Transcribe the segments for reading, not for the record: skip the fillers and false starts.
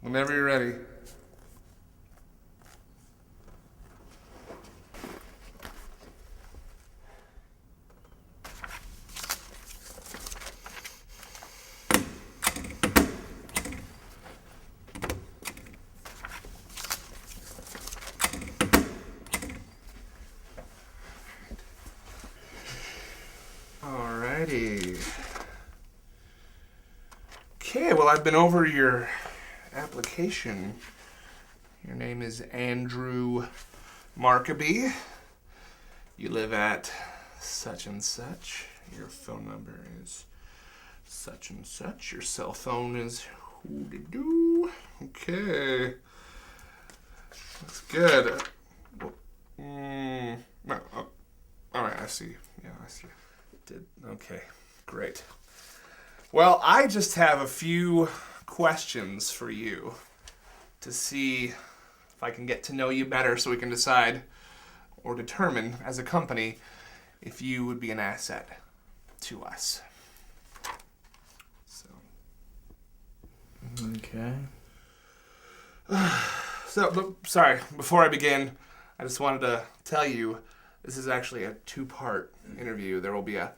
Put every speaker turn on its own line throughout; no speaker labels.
Whenever you're ready. Alrighty. Okay, well, I've been over your application. Your name is Andrew Markaby. You live at such and such. Your phone number is such and such. Your cell phone is who-de-doo. Okay. That's good. No, oh, all right, I see. Yeah, I see. Okay, great. Well, I just have a few questions for you to see if I can get to know you better so we can decide or determine as a company if you would be an asset to us.
Okay.
Sorry, before I begin, I just wanted to tell you this is actually a two-part interview. There will be a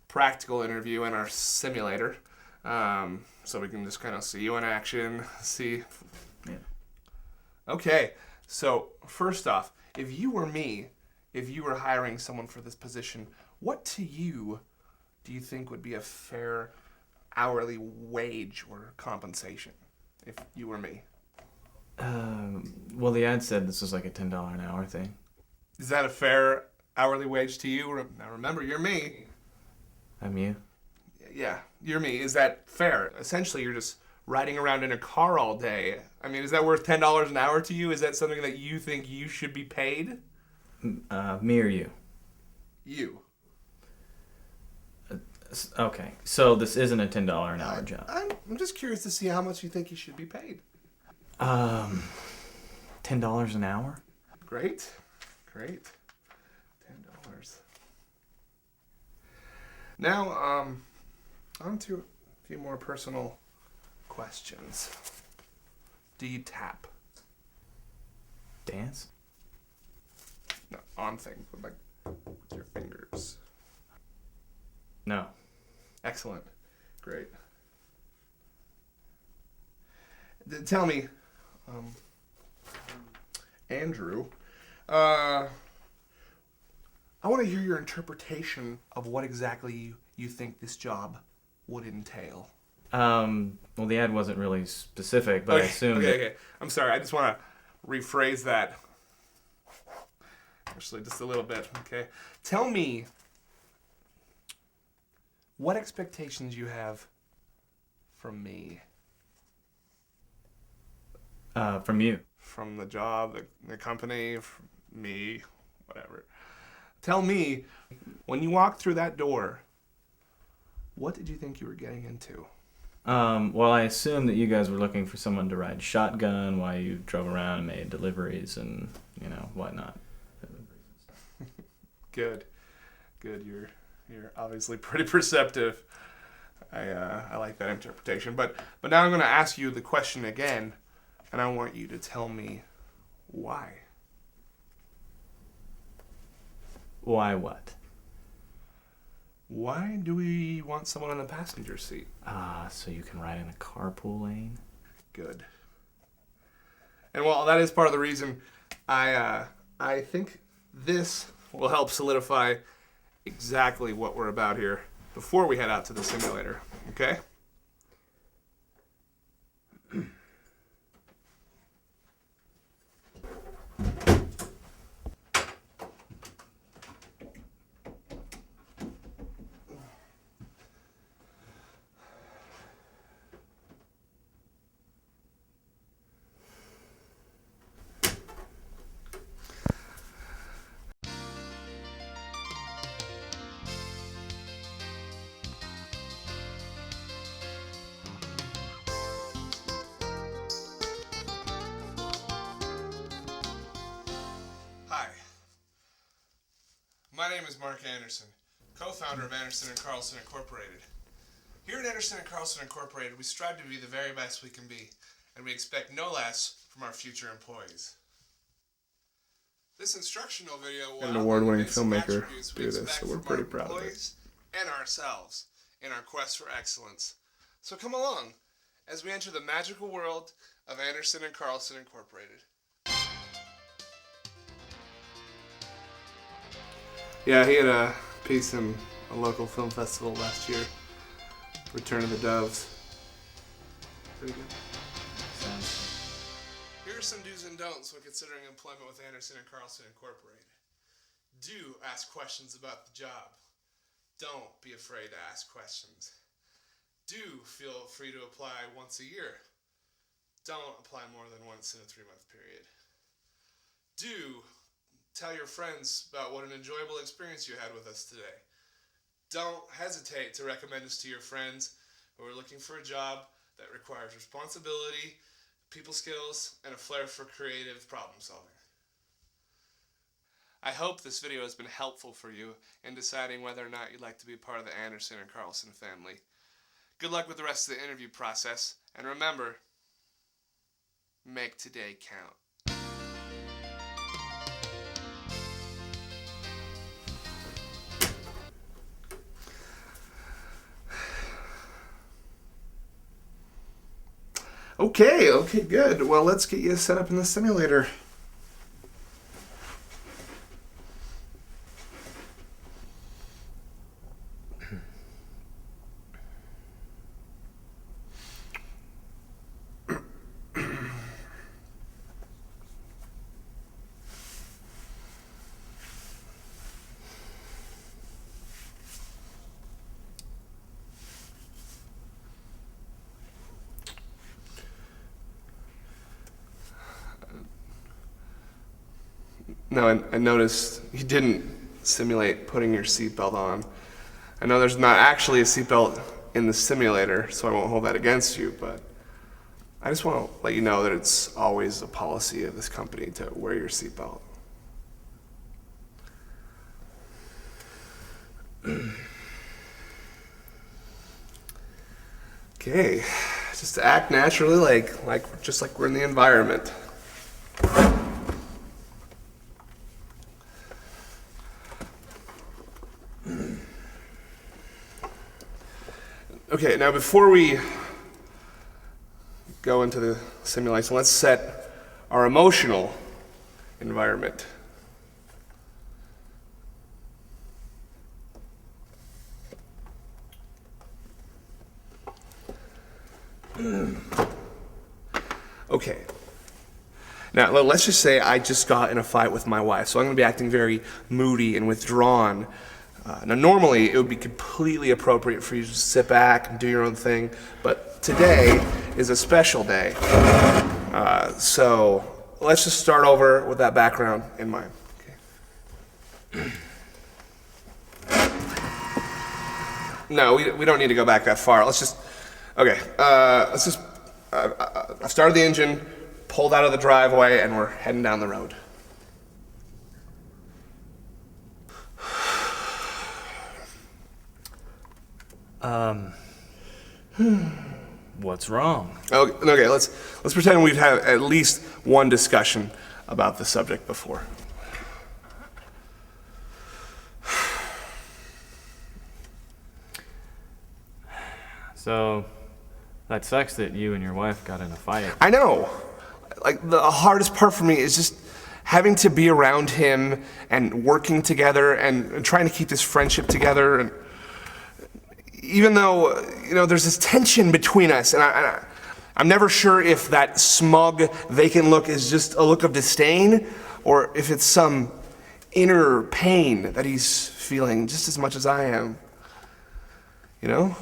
practical interview in our simulator, so we can just kind of see you in action, see.
Yeah.
Okay, so first off, if you were me, if you were hiring someone for this position, what to you do you think would be a fair hourly wage or compensation if you were me?
Well, the ad said this was like a $10 an hour thing.
Is that a fair hourly wage to you? Now remember, you're me.
I'm you?
Yeah, you're me. Is that fair? Essentially, you're just riding around in a car all day. I mean, is that worth $10 an hour to you? Is that something that you think you should be paid?
Me or you?
You.
Okay, so this isn't a $10 an hour job.
I'm just curious to see how much you think you should be paid.
$10 an hour?
Great. $10. Now, on to a few more personal questions. Do you tap?
Dance?
No, on things, but like with your fingers.
No.
Excellent. Great. Tell me, Andrew, I want to hear your interpretation of what exactly you think this job would entail.
Well, the ad wasn't really specific, but I assume
Okay. I'm sorry. I just want to rephrase that. Actually, just a little bit, okay? Tell me what expectations you have from me.
From you.
From the job, the company, from me, whatever. Tell me, when you walked through that door, what did you think you were getting into?
Well, I assume that you guys were looking for someone to ride shotgun while you drove around and made deliveries and, whatnot.
Good. You're obviously pretty perceptive. I like that interpretation. But now I'm going to ask you the question again, and I want you to tell me why.
Why what?
Why do we want someone in the passenger seat?
So you can ride in a carpool lane?
Good. And well, that is part of the reason I think this will help solidify exactly what we're about here before we head out to the simulator. Okay? Hi. My name is Mark Anderson, co-founder of Anderson & Carlson Incorporated. Here at Anderson & Carlson Incorporated, we strive to be the very best we can be. and we expect no less from our future employees. This instructional video will
an award-winning
outline the basic
filmmaker
attributes we
do this,
expect
so we're
from
pretty
our
proud of it.
employees and ourselves in our quest for excellence. So come along as we enter the magical world of Anderson and Carlson Incorporated.
Yeah, he had a piece in a local film festival last year. Return of the Doves. Pretty good.
Here are some do's and don'ts when considering employment with Anderson and Carlson Incorporated. Do ask questions about the job. Don't be afraid to ask questions. Do feel free to apply once a year. Don't apply more than once in a 3-month period. Do tell your friends about what an enjoyable experience you had with us today. Don't hesitate to recommend us to your friends who are looking for a job that requires responsibility, people skills, and a flair for creative problem solving. I hope this video has been helpful for you in deciding whether or not you'd like to be part of the Anderson and Carlson family. Good luck with the rest of the interview process, and remember, make today count.
Okay, good. Well, let's get you set up in the simulator. No, I noticed you didn't simulate putting your seatbelt on. I know there's not actually a seatbelt in the simulator, so I won't hold that against you, but I just want to let you know that it's always a policy of this company to wear your seatbelt. Okay, just act naturally, like we're in the environment. Okay, now before we go into the simulation, let's set our emotional environment. Okay. Now, let's just say I just got in a fight with my wife, so I'm going to be acting very moody and withdrawn. Now, normally, it would be completely appropriate for you to sit back and do your own thing, but today is a special day. So let's just start over with that background in mind. Okay. No, we don't need to go back that far. I've started the engine, pulled out of the driveway, and we're heading down the road.
What's wrong?
Okay, let's pretend we've had at least one discussion about the subject before.
So, that sucks that you and your wife got in a fight.
I know. Like, the hardest part for me is just having to be around him and working together and trying to keep this friendship together. And even though, there's this tension between us, and I'm never sure if that smug, vacant look is just a look of disdain or if it's some inner pain that he's feeling just as much as I am. You know?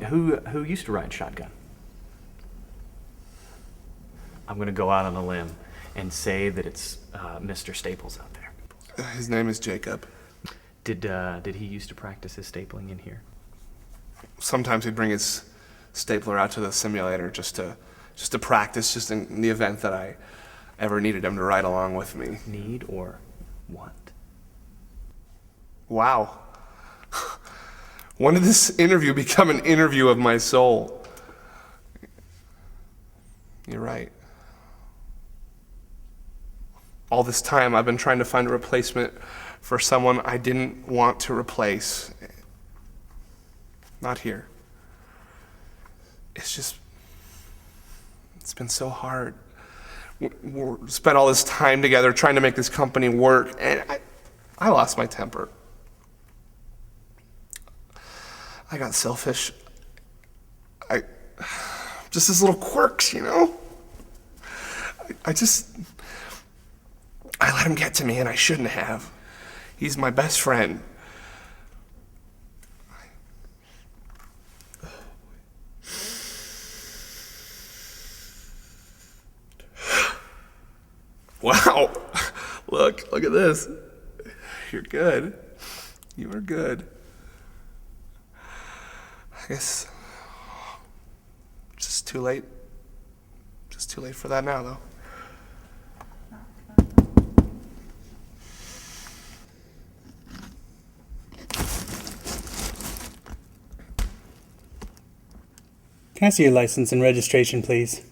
Who used to ride shotgun? I'm gonna go out on a limb and say that it's Mr. Staples out there.
His name is Jacob.
Did he used to practice his stapling in here?
Sometimes he'd bring his stapler out to the simulator just to practice, just in the event that ever needed him to ride along with me.
Need or want?
Wow. When did this interview become an interview of my soul? You're right. All this time I've been trying to find a replacement for someone I didn't want to replace. Not here. It's been so hard. We spent all this time together trying to make this company work, and I lost my temper. I got selfish. Just his little quirks, you know? I let him get to me, and I shouldn't have. He's my best friend. Wow. Look at this. You're good. You are good. I guess just too late. Just too late for that now, though.
Can I see your license and registration, please?